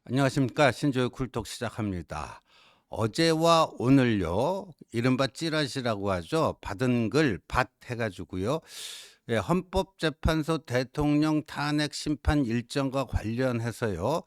안녕하십니까. 신조의 쿨톡 시작합니다. 어제와 오늘요, 이른바 찌라시라고 하죠. 받은 글 밭 해가지고요. 예, 헌법재판소 대통령 탄핵 심판 일정과 관련해서요.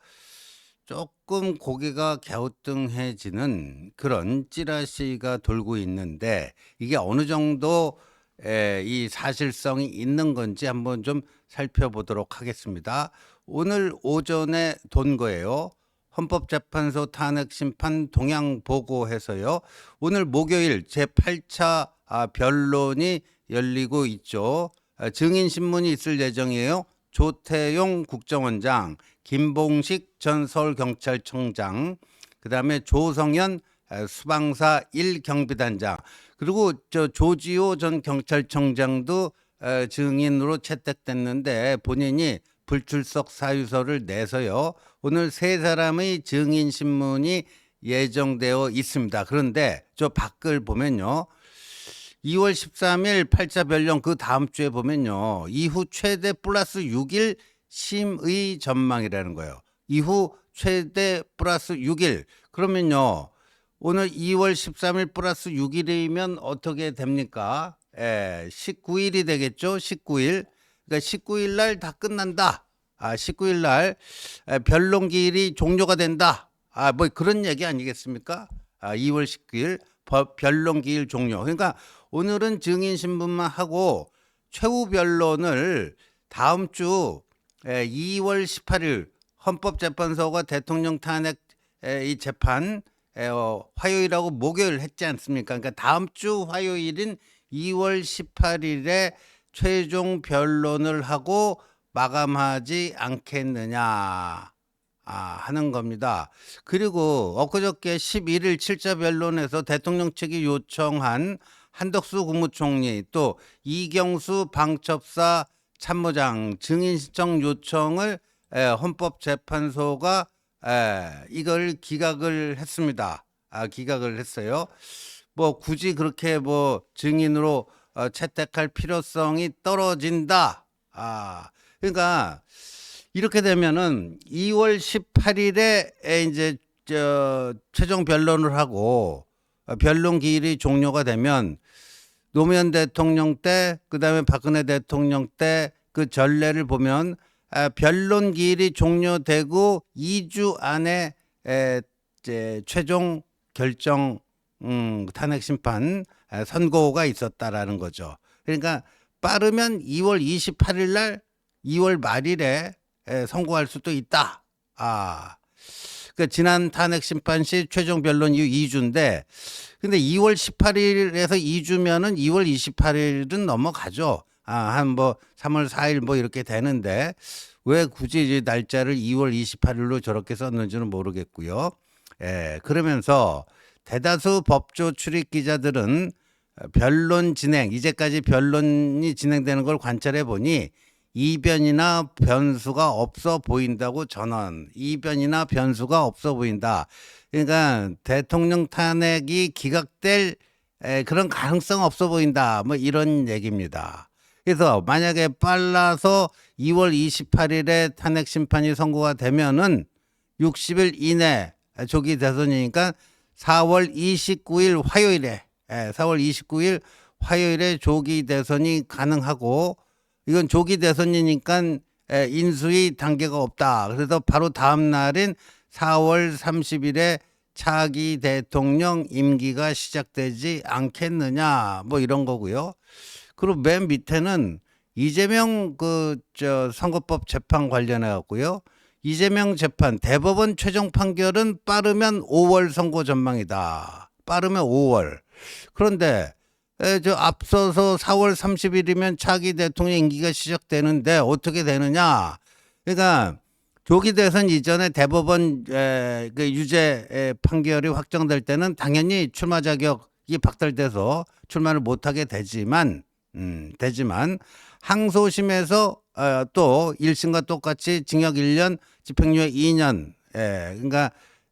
조금 고개가 갸우뚱해지는 그런 찌라시가 돌고 있는데, 이게 어느 정도 이 사실성이 있는 건지 한번 좀 살펴보도록 하겠습니다. 오늘 오전에 돈 거예요. 헌법재판소 탄핵 심판 동향 보고해서요. 오늘 목요일 제8차 변론이 열리고 있죠. 증인 신문이 있을 예정이에요. 조태용 국정원장, 김봉식 전 서울경찰청장, 그다음에 조성현 수방사 1경비단장, 그리고 조지호 전 경찰청장도 증인으로 채택됐는데 본인이 불출석 사유서를 내서요. 오늘 세 사람의 증인 신문이 예정되어 있습니다. 그런데 저 밖을 보면요. 2월 13일 8차 변론 그 다음 주에 보면요. 이후 최대 플러스 6일 심의 전망이라는 거예요. 이후 최대 플러스 6일. 그러면요. 오늘 2월 13일 플러스 6일이면 어떻게 됩니까? 19일이 되겠죠. 19일. 그러니까 19일 날 다 끝난다. 19일 날 변론 기일이 종료가 된다. 뭐 그런 얘기 아니겠습니까? 2월 19일 변론 기일 종료. 그러니까 오늘은 증인 신문만 하고 최후 변론을 다음 주 2월 18일 헌법재판소가 대통령 탄핵 이 재판 화요일하고 목요일 했지 않습니까? 그러니까 다음 주 화요일인 2월 18일에 최종 변론을 하고 마감하지 않겠느냐 하는 겁니다. 그리고 엊그저께 11일 7차 변론에서 대통령 측이 요청한 한덕수 국무총리 또 이경수 방첩사 참모장 증인 신청 요청을 헌법재판소가 이걸 기각을 했습니다. 기각을 했어요. 뭐 굳이 그렇게 뭐 증인으로 채택할 필요성이 떨어진다. 그러니까 이렇게 되면은 2월 18일에 이제 최종 변론을 하고 변론 기일이 종료가 되면 노무현 대통령 때, 그다음에 박근혜 대통령 때 그 전례를 보면 변론 기일이 종료되고 2주 안에 이제 최종 결정 탄핵 심판 선고가 있었다라는 거죠. 그러니까 빠르면 2월 28일 날 2월 말일에 선고할 수도 있다. 그러니까 지난 탄핵 심판 시 최종 변론 이후 2주인데 근데 2월 18일에서 2주면은 2월 28일은 넘어가죠. 한 뭐 3월 4일 뭐 이렇게 되는데 왜 굳이 이제 날짜를 2월 28일로 저렇게 썼는지는 모르겠고요. 그러면서 대다수 법조 출입 기자들은 변론 진행, 이제까지 변론이 진행되는 걸 관찰해 보니 이변이나 변수가 없어 보인다고 전원. 이변이나 변수가 없어 보인다. 그러니까 대통령 탄핵이 기각될 그런 가능성 없어 보인다. 뭐 이런 얘기입니다. 그래서 만약에 빨라서 2월 28일에 탄핵 심판이 선고가 되면은 60일 이내 조기 대선이니까 4월 29일 화요일에 4월 29일 화요일에 조기 대선이 가능하고 이건 조기 대선이니까 인수위 단계가 없다. 그래서 바로 다음 날인 4월 30일에 차기 대통령 임기가 시작되지 않겠느냐 뭐 이런 거고요. 그리고 맨 밑에는 이재명 선거법 재판 관련해 갖고요. 이재명 재판 대법원 최종 판결은 빠르면 5월 선고 전망이다. 빠르면 5월. 그런데 앞서서 4월 30일이면 차기 대통령 임기가 시작되는데 어떻게 되느냐? 그러니까 조기 대선 이전에 대법원 그 유죄 판결이 확정될 때는 당연히 출마 자격이 박탈돼서 출마를 못하게 되지만 항소심에서 또 1심과 똑같이 징역 1년, 집행유예 2년, 그러니까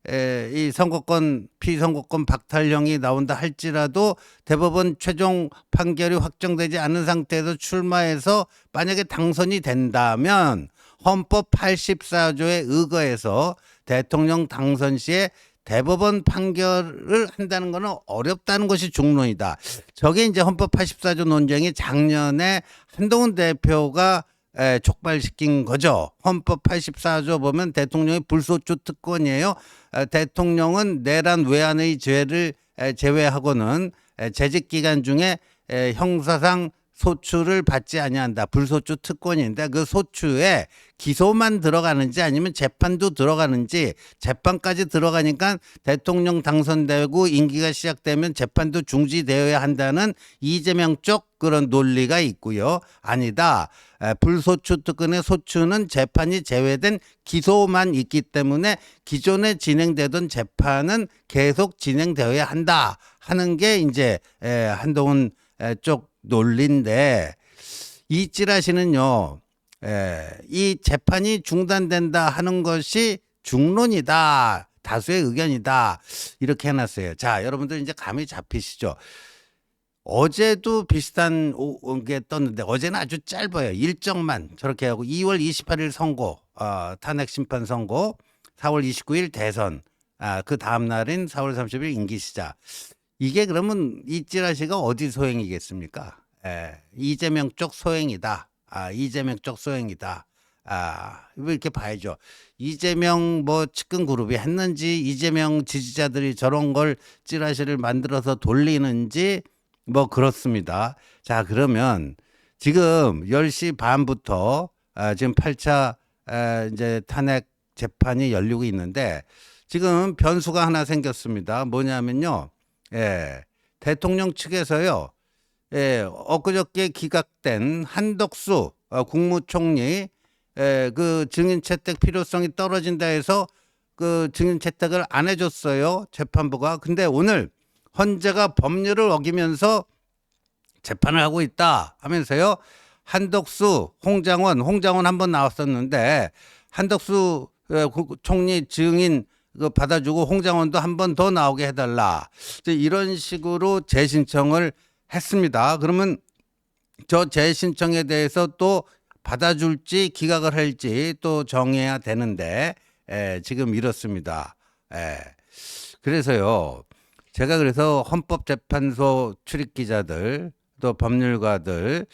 이 선거권 피선거권 박탈령이 나온다 할지라도 대법원 최종 판결이 확정되지 않은 상태에서 출마해서 만약에 당선이 된다면 헌법 84조에 의거해서 대통령 당선 시에 대법원 판결을 한다는 것은 어렵다는 것이 중론이다. 저게 이제 헌법 84조 논쟁이 작년에 한동훈 대표가 촉발시킨 거죠. 헌법 84조 보면 대통령의 불소추 특권이에요. 대통령은 내란 외환의 죄를 제외하고는 재직 기간 중에 형사상 소추를 받지 아니한다. 불소추 특권인데 그 소추에 기소만 들어가는지 아니면 재판도 들어가는지 재판까지 들어가니까 대통령 당선되고 임기가 시작되면 재판도 중지되어야 한다는 이재명 쪽 그런 논리가 있고요. 아니다. 불소추 특권의 소추는 재판이 제외된 기소만 있기 때문에 기존에 진행되던 재판은 계속 진행되어야 한다 하는 게 이제 한동훈 쪽 논리인데 이 찌라시는요. 이 재판이 중단된다 하는 것이 중론이다. 다수의 의견이다. 이렇게 해놨어요. 자, 여러분들 이제 감이 잡히시죠? 어제도 비슷한 게 떴는데 어제는 아주 짧아요. 일정만 저렇게 하고 2월 28일 선고, 탄핵 심판 선고, 4월 29일 대선, 그 다음 날인 4월 30일 임기 시작. 이게 그러면 이 찌라시가 어디 소행이겠습니까? 이재명 쪽 소행이다. 이재명 쪽 소행이다. 이렇게 봐야죠. 이재명 뭐 측근 그룹이 했는지 이재명 지지자들이 저런 걸 찌라시를 만들어서 돌리는지 뭐 그렇습니다. 자, 그러면 지금 10시 반부터 지금 8차 이제 탄핵 재판이 열리고 있는데 지금 변수가 하나 생겼습니다. 뭐냐면요. 대통령 측에서요. 엊그저께 기각된 한덕수 국무총리 그 증인 채택 필요성이 떨어진다 해서 그 증인 채택을 안 해줬어요. 재판부가. 근데 오늘 헌재가 법률을 어기면서 재판을 하고 있다 하면서요. 한덕수, 홍장원 한번 나왔었는데 한덕수 총리 증인 그 받아주고 홍장원도 한 번 더 나오게 해달라. 이런 식으로 재신청을 했습니다. 그러면 저 재신청에 대해서 또 받아줄지 기각을 할지 또 정해야 되는데 지금 이렇습니다. 그래서요. 제가 그래서 헌법재판소 출입 기자들 또 법률가들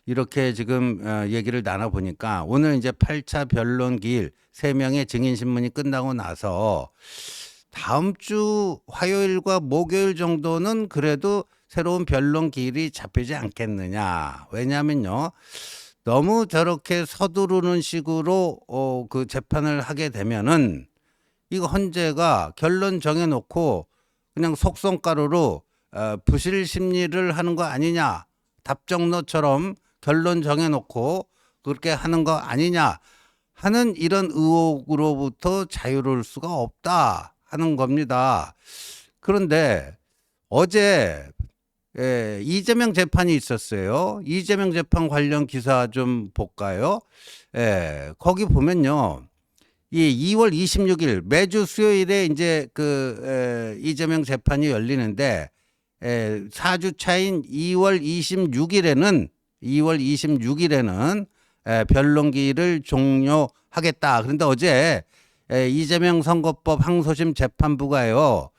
이렇게 지금 얘기를 나눠보니까 오늘 이제 8차 변론 기일 3명의 증인 신문이 끝나고 나서 다음 주 화요일과 목요일 정도는 그래도 새로운 변론 기일이 잡히지 않겠느냐. 왜냐하면요. 너무 저렇게 서두르는 식으로 그 재판을 하게 되면은 이거 헌재가 결론 정해놓고 그냥 속성가루로 부실 심리를 하는 거 아니냐. 답정너처럼 결론 정해놓고 그렇게 하는 거 아니냐 하는 이런 의혹으로부터 자유로울 수가 없다 하는 겁니다. 그런데 어제 이재명 재판이 있었어요. 이재명 재판 관련 기사 좀 볼까요? 거기 보면요. 이 2월 26일 매주 수요일에 이제 그 이재명 재판이 열리는데 4주 차인 2월 26일에는 변론기일을 종료하겠다. 그런데 어제 이재명 선거법 항소심 재판부가요.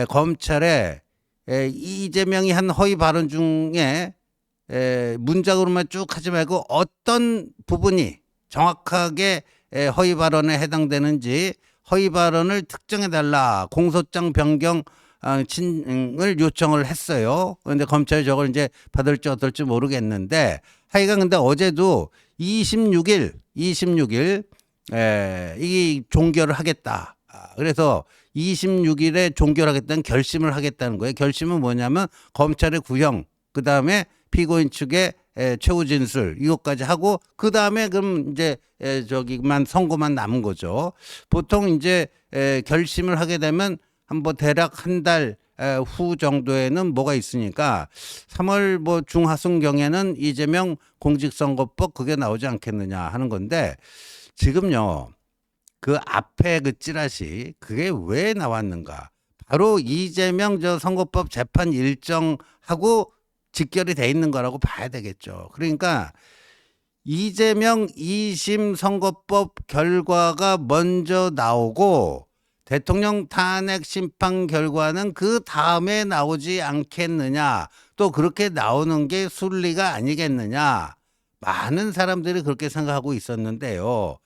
검찰에 이재명이 한 허위 발언 중에 문장으로만 쭉 하지 말고 어떤 부분이 정확하게 허위 발언에 해당되는지 허위 발언을 특정해달라. 공소장 변경 을 요청을 했어요. 그런데 검찰이 저걸 이제 받을지 어떨지 모르겠는데 하여간 근데 어제도 26일 이 종결을 하겠다. 그래서 26일에 종결하겠다는 결심을 하겠다는 거예요. 결심은 뭐냐면 검찰의 구형, 그 다음에 피고인 측의 최후 진술 이것까지 하고 그 다음에 그럼 이제 저기만 선고만 남은 거죠. 보통 이제 결심을 하게 되면 한번 대략 한 달 후 정도에는 뭐가 있으니까 3월 뭐 중하순경에는 이재명 공직선거법 그게 나오지 않겠느냐 하는 건데 지금요. 그 앞에 그 찌라시 그게 왜 나왔는가? 바로 이재명 저 선거법 재판 일정하고 직결이 돼 있는 거라고 봐야 되겠죠. 그러니까 이재명 2심 선거법 결과가 먼저 나오고 대통령 탄핵 심판 결과는 그 다음에 나오지 않겠느냐. 또 그렇게 나오는 게 순리가 아니겠느냐. 많은 사람들이 그렇게 생각하고 있었는데요.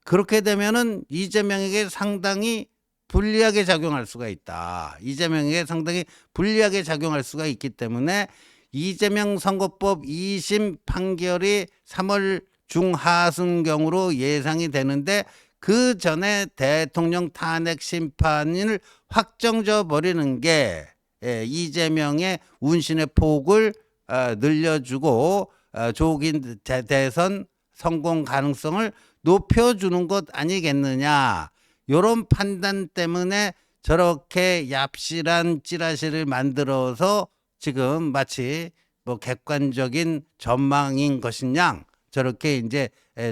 그렇게 되면은 이재명에게 상당히 불리하게 작용할 수가 있다. 이재명에게 상당히 불리하게 작용할 수가 있기 때문에 이재명 선거법 2심 판결이 3월 중하순경으로 예상이 되는데 그 전에 대통령 탄핵 심판을 확정져 버리는 게 이재명의 운신의 폭을 늘려주고 조기 대선 성공 가능성을 높여주는 것 아니겠느냐. 이런 판단 때문에 저렇게 얍실한 찌라시를 만들어서 지금 마치 뭐 객관적인 전망인 것인 양 저렇게 이제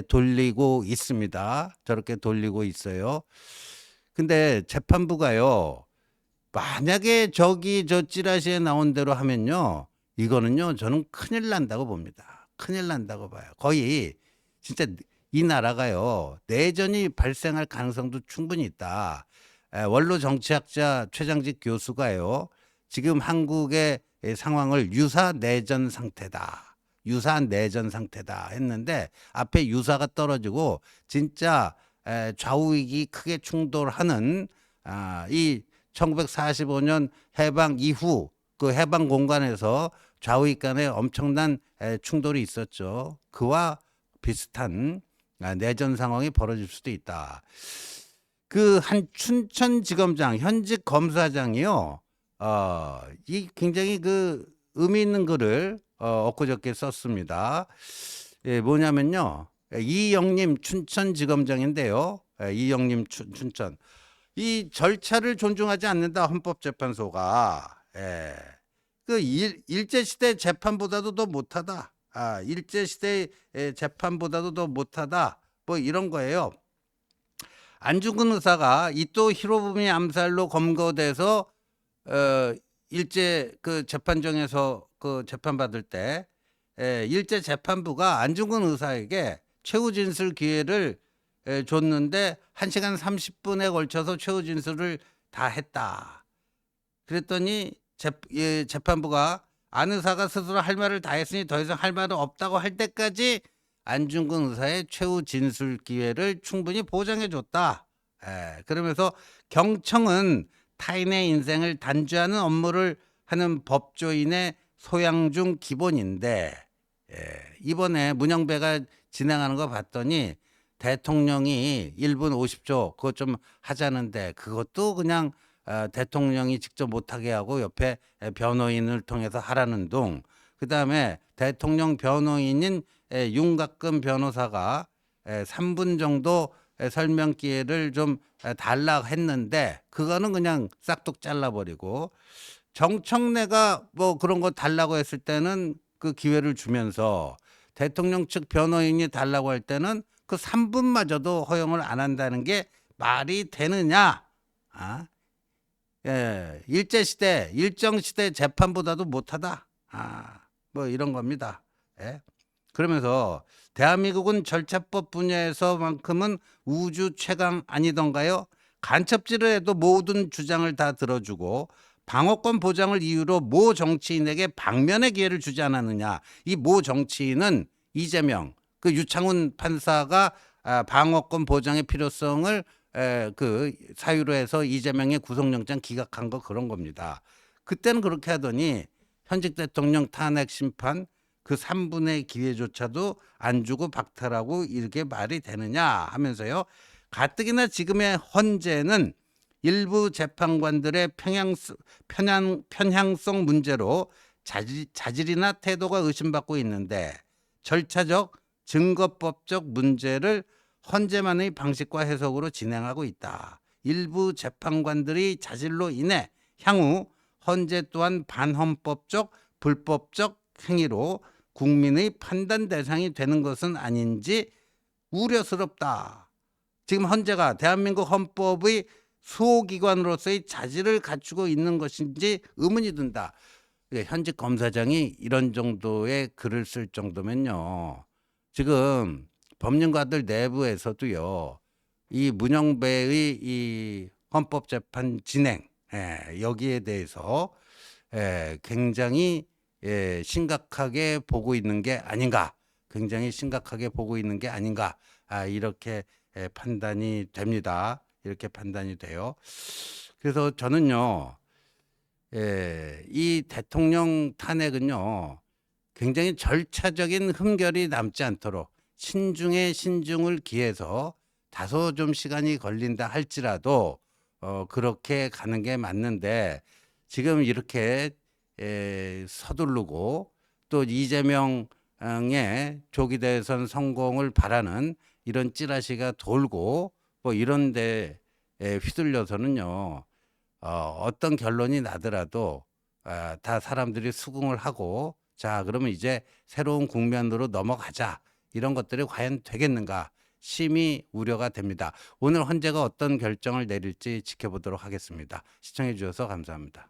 돌리고 있습니다. 저렇게 돌리고 있어요. 근데 재판부가요. 만약에 저기 저 찌라시에 나온 대로 하면요. 이거는요. 저는 큰일 난다고 봅니다. 큰일 난다고 봐요. 거의 진짜 이 나라가요. 내전이 발생할 가능성도 충분히 있다. 원로 정치학자 최장직 교수가요. 지금 한국의 상황을 유사 내전 상태다. 유사 내전 상태다 했는데 앞에 유사가 떨어지고 진짜 좌우익이 크게 충돌하는 이 1945년 해방 이후 그 해방 공간에서 좌우익 간에 엄청난 충돌이 있었죠. 그와 비슷한 내전 상황이 벌어질 수도 있다. 그 한 춘천지검장 현직 검사장이요. 이 굉장히 그 의미 있는 글을 엊그저께 썼습니다. 뭐냐면요. 이영림 춘천지검장인데요. 이영림 춘천. 이 절차를 존중하지 않는다 헌법재판소가. 그 일제시대 재판보다도 더 못하다. 일제시대 재판보다도 더 못하다. 뭐 이런 거예요. 안중근 의사가 이토 히로부미 암살로 검거돼서 일제 그 재판정에서 그 재판 받을 때 일제 재판부가 안중근 의사에게 최후 진술 기회를 줬는데 1시간 30분에 걸쳐서 최후 진술을 다 했다. 그랬더니 재판부가 안 의사가 스스로 할 말을 다 했으니 더 이상 할 말은 없다고 할 때까지 안중근 의사의 최후 진술 기회를 충분히 보장해 줬다. 그러면서 경청은 타인의 인생을 단죄하는 업무를 하는 법조인의 소양 중 기본인데 이번에 문영배가 진행하는 거 봤더니 대통령이 1분 50초 그것 좀 하자는데 그것도 그냥 대통령이 직접 못하게 하고 옆에 변호인을 통해서 하라는 둥. 그다음에 대통령 변호인인 윤곽근 변호사가 3분 정도 설명 기회를 좀 달라고 했는데 그거는 그냥 싹둑 잘라버리고 정청래가 뭐 그런 거 달라고 했을 때는 그 기회를 주면서 대통령 측 변호인이 달라고 할 때는 그 3분마저도 허용을 안 한다는 게 말이 되느냐? 일제시대, 일정시대 재판보다도 못하다. 뭐 이런 겁니다. 그러면서 대한민국은 절차법 분야에서만큼은 우주 최강 아니던가요? 간첩질을 해도 모든 주장을 다 들어주고 방어권 보장을 이유로 모 정치인에게 방면의 기회를 주지 않았느냐. 이 모 정치인은 이재명, 그 유창훈 판사가 방어권 보장의 필요성을 그 사유로 해서 이재명의 구속영장 기각한 거 그런 겁니다. 그때는 그렇게 하더니 현직 대통령 탄핵 심판 그 3분의 기회조차도 안 주고 박탈하고 이렇게 말이 되느냐 하면서요. 가뜩이나 지금의 헌재는 일부 재판관들의 편향성 문제로 자질이나 태도가 의심받고 있는데 절차적 증거법적 문제를 헌재만의 방식과 해석으로 진행하고 있다. 일부 재판관들의 자질로 인해 향후 헌재 또한 반헌법적 불법적 행위로 국민의 판단 대상이 되는 것은 아닌지 우려스럽다. 지금 헌재가 대한민국 헌법의 수호기관으로서의 자질을 갖추고 있는 것인지 의문이 든다. 현직 검사장이 이런 정도의 글을 쓸 정도면요. 지금 법률가들 내부에서도요. 이 문영배의 이 헌법재판 진행 여기에 대해서 굉장히 심각하게 보고 있는 게 아닌가. 굉장히 심각하게 보고 있는 게 아닌가. 이렇게 판단이 됩니다. 이렇게 판단이 돼요. 그래서 저는요. 이 대통령 탄핵은요. 굉장히 절차적인 흠결이 남지 않도록 신중에 신중을 기해서 다소 좀 시간이 걸린다 할지라도 그렇게 가는 게 맞는데 지금 이렇게 서두르고 또 이재명의 조기 대선 성공을 바라는 이런 찌라시가 돌고 뭐 이런 데 휘둘려서는요. 어떤 결론이 나더라도 다 사람들이 수긍을 하고 자 그러면 이제 새로운 국면으로 넘어가자 이런 것들이 과연 되겠는가 심히 우려가 됩니다. 오늘 헌재가 어떤 결정을 내릴지 지켜보도록 하겠습니다. 시청해 주셔서 감사합니다.